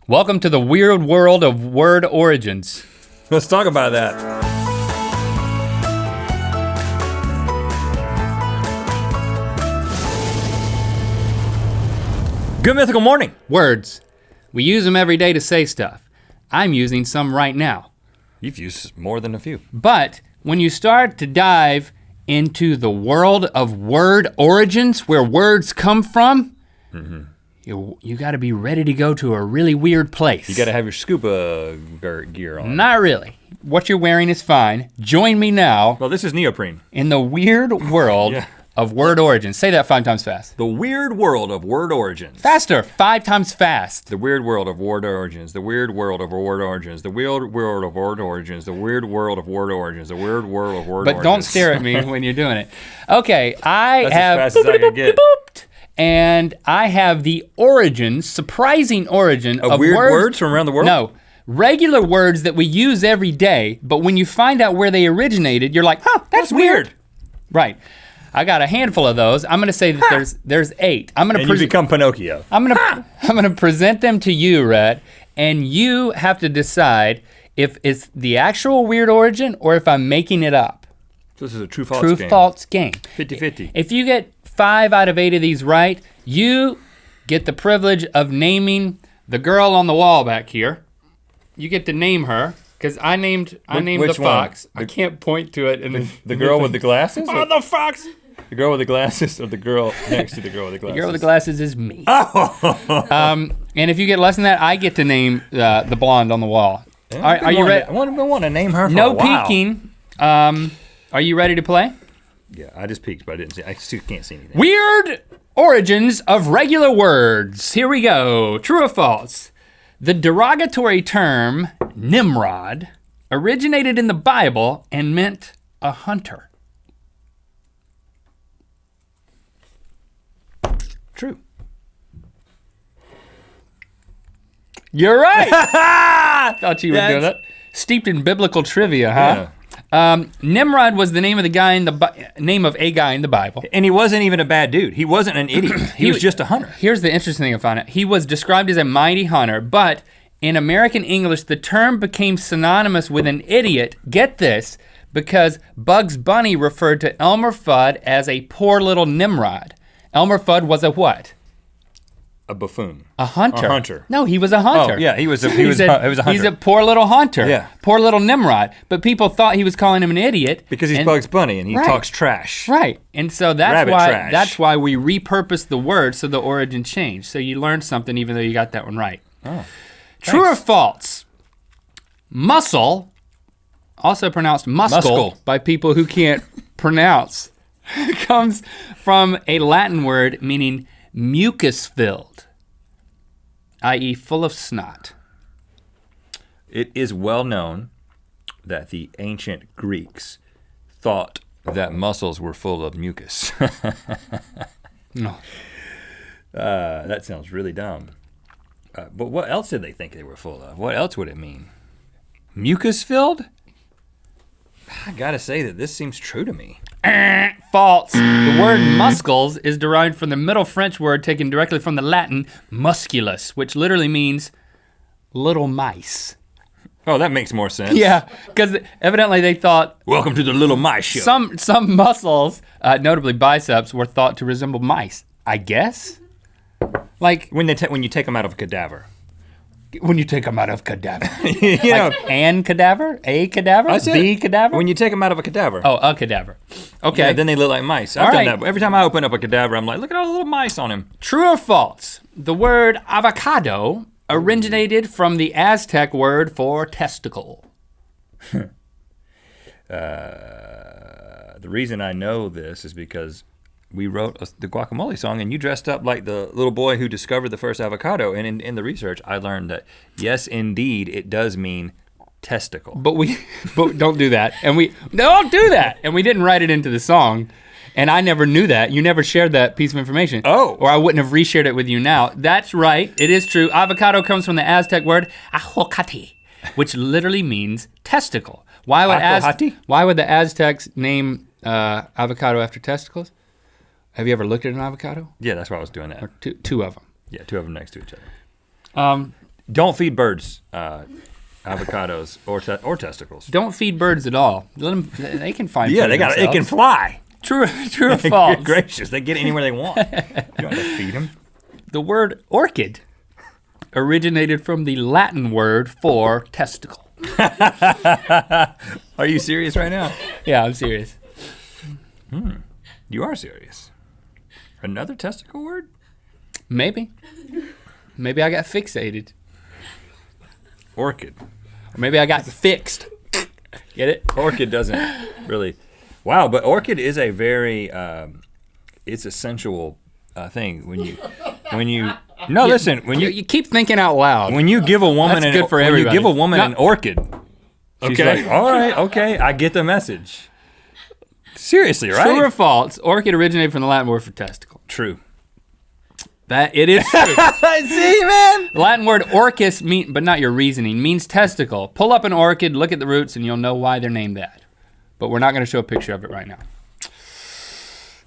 Welcome to the weird world of word origins. Let's talk about that. Good mythical morning. Words. We use them every day to say stuff. I'm using some right now. You've used more than a few. But when you start to dive into the world of word origins, where words come from, you gotta be ready to go to a really weird place. You gotta have your scuba gear on. Not really. What you're wearing is fine. Join me now Well, this is neoprene. in the weird world of word origins. Say that 5 times fast. The weird world of word origins. Faster, 5 times fast. The weird world of word origins. The weird world of word origins. The weird world of word origins. The weird world of word origins. The weird world of word origins. But don't stare at me when you're doing it. Okay, I That's have as fast as I can get. and I have the origin, surprising origin of weird words from around the world? No, regular words that we use every day, but when you find out where they originated, you're like, huh, that's weird. Right. I got a handful of those. I'm gonna say that there's 8. I'm gonna And you become Pinocchio. I'm gonna present them to you, Rhett, and you have to decide if it's the actual weird origin or if I'm making it up. So this is a true-false game. True-false game. 50-50. If you get 5 out of 8 of these right, you get the privilege of naming the girl on the wall back here. You get to name her, because I named which the one? fox. I can't point to it. The girl with the glasses? Oh, the fox! The girl with the glasses or the girl next to the girl with the glasses? The girl with the glasses is me. And if you get less than that, I get to name the blonde on the wall. Are you ready? I want to name her for No a while. peeking. Are you ready to play? Yeah, I just peeked, but I didn't see. I still can't see anything. Weird origins of regular words. Here we go. True or false? The derogatory term nimrod originated in the Bible and meant a hunter. True. You're right. Thought you were doing it. Steeped in biblical trivia, huh? Yeah. Nimrod was the name of a guy in the Bible. And he wasn't even a bad dude. He wasn't an idiot. He was just a hunter. Here's the interesting thing I found out. He was described as a mighty hunter, but in American English, the term became synonymous with an idiot, get this, because Bugs Bunny referred to Elmer Fudd as a poor little Nimrod. Elmer Fudd was a what? A buffoon. A hunter. A hunter. No, he was a hunter. Oh, yeah, he was a He's hunter. He's a poor little hunter. Yeah. Poor little Nimrod. But people thought he was calling him an idiot. Because he's Bugs Bunny and he talks trash. Right, and so Rabbit trash. that's why we repurposed the word so the origin changed. So you learned something even though you got that one right. Oh, True or thanks. false? Muscle, also pronounced muscle by people who can't pronounce, comes from a Latin word meaning mucus-filled, i.e. full of snot. It is well known that the ancient Greeks thought that mussels were full of mucus. No. That sounds really dumb. But what else did they think they were full of? What else would it mean? Mucus filled? I gotta say that this seems true to me. False. The word muscles is derived from the Middle French word taken directly from the Latin musculus, which literally means little mice. Oh, that makes more sense. Yeah, because evidently they thought Welcome to the Little Mice Show. some muscles, notably biceps, were thought to resemble mice. I guess. Like when you take them out of a cadaver. when you take them out of cadaver. You Like know, an cadaver, a cadaver, I said the cadaver. when you take them out of a cadaver. Oh, a cadaver. Okay. Yeah, then they look like mice. I've done that. Every time I open up a cadaver, I'm like, look at all the little mice on him. True or false? The word avocado originated from the Aztec word for testicle. The reason I know this is because we wrote the guacamole song and you dressed up like the little boy who discovered the first avocado. And in the research, I learned that yes, indeed, it does mean testicle. But don't do that. Don't do that. And we didn't write it into the song. And I never knew that. You never shared that piece of information. Oh. Or I wouldn't have reshared it with you now. That's right, it is true. Avocado comes from the Aztec word ahuacate, which literally means testicle. Why would the Aztecs name avocado after testicles? Have you ever looked at an avocado? Yeah, that's why I was doing that. Or two of them. Yeah, two of them next to each other. Don't feed birds avocados or testicles. Don't feed birds at all. Let them. They can find. Yeah, food themselves. it can fly. True or false? Good gracious, they get anywhere they want. You don't have to feed them. The word orchid originated from the Latin word for testicle. Are you serious right now? Yeah, I'm serious. You are serious. Another testicle word? Maybe. Maybe I got fixated. Orchid. Or maybe I got fixed. Get it? Orchid doesn't really. Wow, but orchid is a very, it's a sensual thing. When you. No, listen. When you keep thinking out loud. When you give a woman That's good for everybody. When you give a woman an orchid, she's Okay. like, all right, okay, I get the message. Seriously, right? True or false? Orchid originated from the Latin word for testicle. True. That it is true. See, man. The Latin word orchis but not your reasoning, means testicle. Pull up an orchid, look at the roots, and you'll know why they're named that. But we're not going to show a picture of it right now.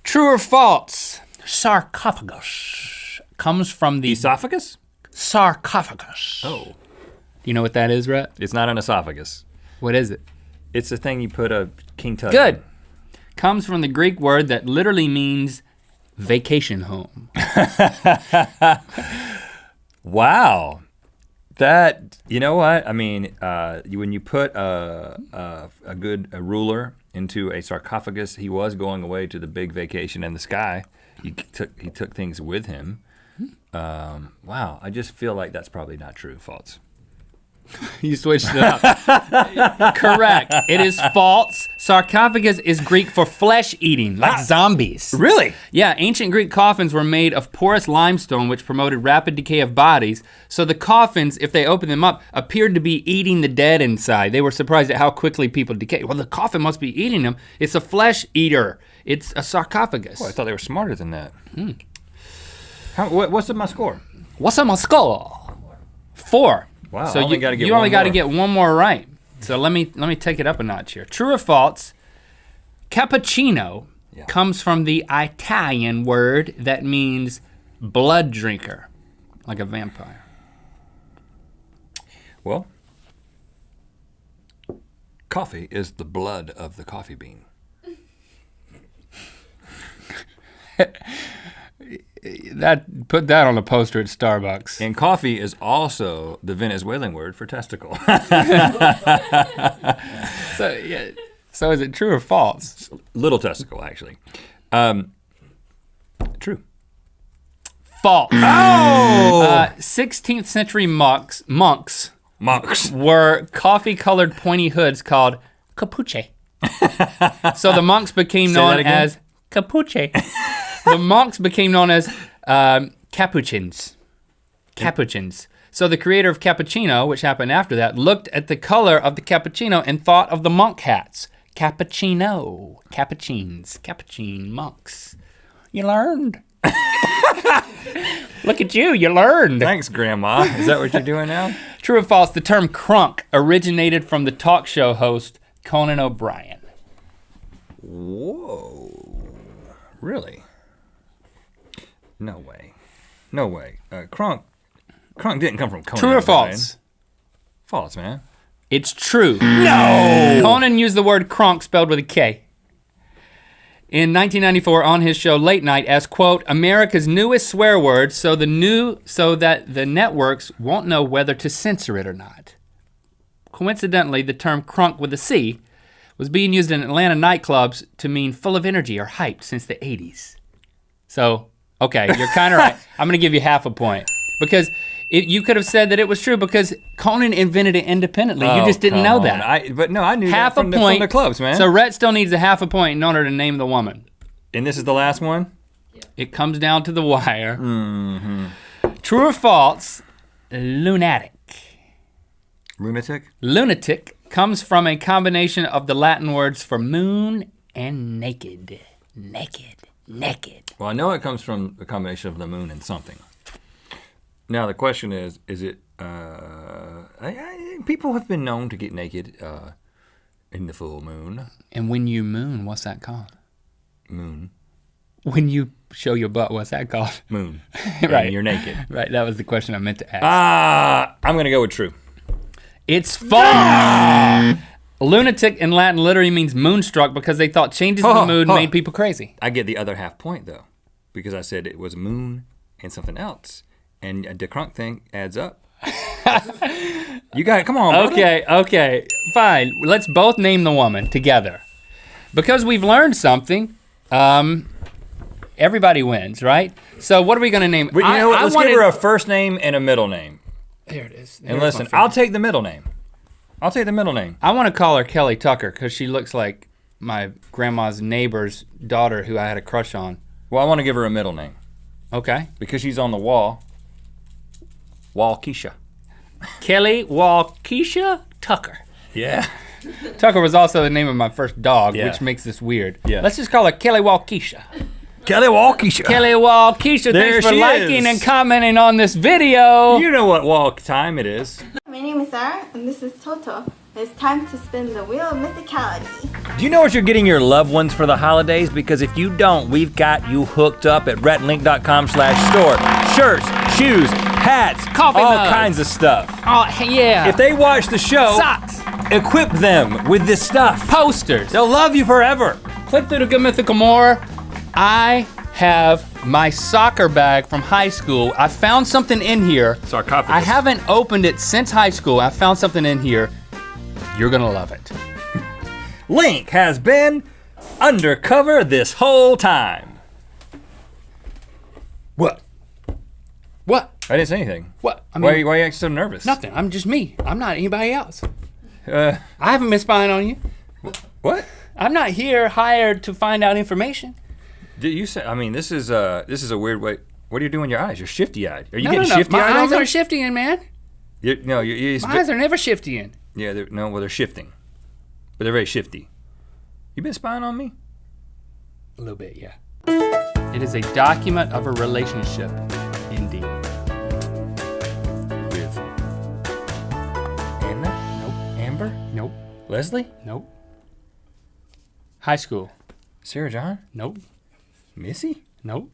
True or false? Sarcophagus comes from the Esophagus? sarcophagus. Oh. Do you know what that is, Rhett? It's not an esophagus. What is it? It's the thing you put a King Tut Good. in. Comes from the Greek word that literally means vacation home. Wow. That, you know what? I mean, when you put a ruler into a sarcophagus, he was going away to the big vacation in the sky. He took things with him. Wow, I just feel like that's probably not true. False. You switched it up. Correct. It is false. Sarcophagus is Greek for flesh eating, like zombies. Really? Yeah, ancient Greek coffins were made of porous limestone, which promoted rapid decay of bodies. So the coffins, if they opened them up, appeared to be eating the dead inside. They were surprised at how quickly people decay. Well, the coffin must be eating them. It's a flesh eater. It's a sarcophagus. Boy, I thought they were smarter than that. What's my score? What's on my score? 4. Wow, So I only gotta get you only one got to more. get one more right. So let me take it up a notch here. True or false? Cappuccino comes from the Italian word that means blood drinker, like a vampire. Well, coffee is the blood of the coffee bean. Put that on a poster at Starbucks. And coffee is also the Venezuelan word for testicle. So is it true or false? Little testicle, actually. True. False. Oh! 16th century monks Monks. were coffee-colored pointy hoods called capuche. So the monks became known as capuche. The monks became known as capuchins. Capuchins. So the creator of cappuccino, which happened after that, looked at the color of the cappuccino and thought of the monk hats. Cappuccino, capuchins, capuchin monks. You learned. Look at you learned. Thanks, Grandma. Is that what you're doing now? True or false, the term crunk originated from the talk show host Conan O'Brien. Whoa. Really? No way. No way. Crunk didn't come from Conan. True or O'Brien. false? False, man. It's true. No! Conan used the word crunk spelled with a K. In 1994 on his show Late Night as, quote, America's newest swear word so that the networks won't know whether to censor it or not. Coincidentally, the term crunk with a C was being used in Atlanta nightclubs to mean full of energy or hyped since the 80s. So, okay, you're kind of right. I'm gonna give you half a point. Because you could have said that it was true because Conan invented it independently. You just didn't know that. I knew Half that a from point. the clubs, man. So Rhett still needs a half a point in order to name the woman. And this is the last one? It comes down to the wire. Mm-hmm. True or false, lunatic. Lunatic? Lunatic comes from a combination of the Latin words for moon and naked. Naked. Well, I know it comes from a combination of the moon and something. Now the question is it? People have been known to get naked in the full moon. And when you moon, what's that called? Moon. When you show your butt, what's that called? Moon. Right. And you're naked. Right, that was the question I meant to ask. I'm gonna go with true. It's false! Lunatic in Latin literally means moonstruck because they thought changes in the mood made people crazy. I get the other half point though, because I said it was moon and something else. And the crunk thing adds up. You got it, come on, brother. Okay, fine. Let's both name the woman together. Because we've learned something, everybody wins, right? So what are we gonna name? You know what, let's give her a first name and a middle name. There it is. And listen, I'll take the middle name. I'll take the middle name. I wanna call her Kelly Tucker because she looks like my grandma's neighbor's daughter who I had a crush on. Well, I wanna give her a middle name. Okay. Because she's on the wall. Keisha. Kelly Keisha Tucker. Yeah. Tucker was also the name of my first dog, Yeah. which makes this weird. Yeah. Let's just call her Kelly Keisha. Kelly Keisha. Kelly Keisha, There thanks for she liking is. and commenting on this video. You know what walk time it is. My name is Sarah, and this is Toto. It's time to spin the wheel of mythicality. Do you know what you're getting your loved ones for the holidays? Because if you don't, we've got you hooked up at RhettandLink.com/store. Shirts, shoes, hats, Coffee all mug. kinds of stuff. Oh, yeah. If they watch the show, Socks. equip them with this stuff. Posters. They'll love you forever. Click through the Good Mythical More. I have my soccer bag from high school. I found something in here. Sarcophagus. I haven't opened it since high school. I found something in here. You're gonna love it. Link has been undercover this whole time. What? What? I didn't say anything. What? I Why are you acting so nervous? Nothing. I'm just me. I'm not anybody else. Uh, I haven't been spying on you. what? I'm not here hired to find out information. Did you say? I mean, this is a weird way. What are you doing with your eyes? You're shifty-eyed. Are you No, getting no, no. shifty-eyed? My on eyes me? aren't shifting, man. My eyes are never shifting. Yeah, they're shifting, but they're very shifty. You been spying on me? A little bit, yeah. It is a document of a relationship, indeed. With Anna? Nope. Amber? Nope. Leslie? Nope. High school. Sarah John? Nope. Missy? Nope.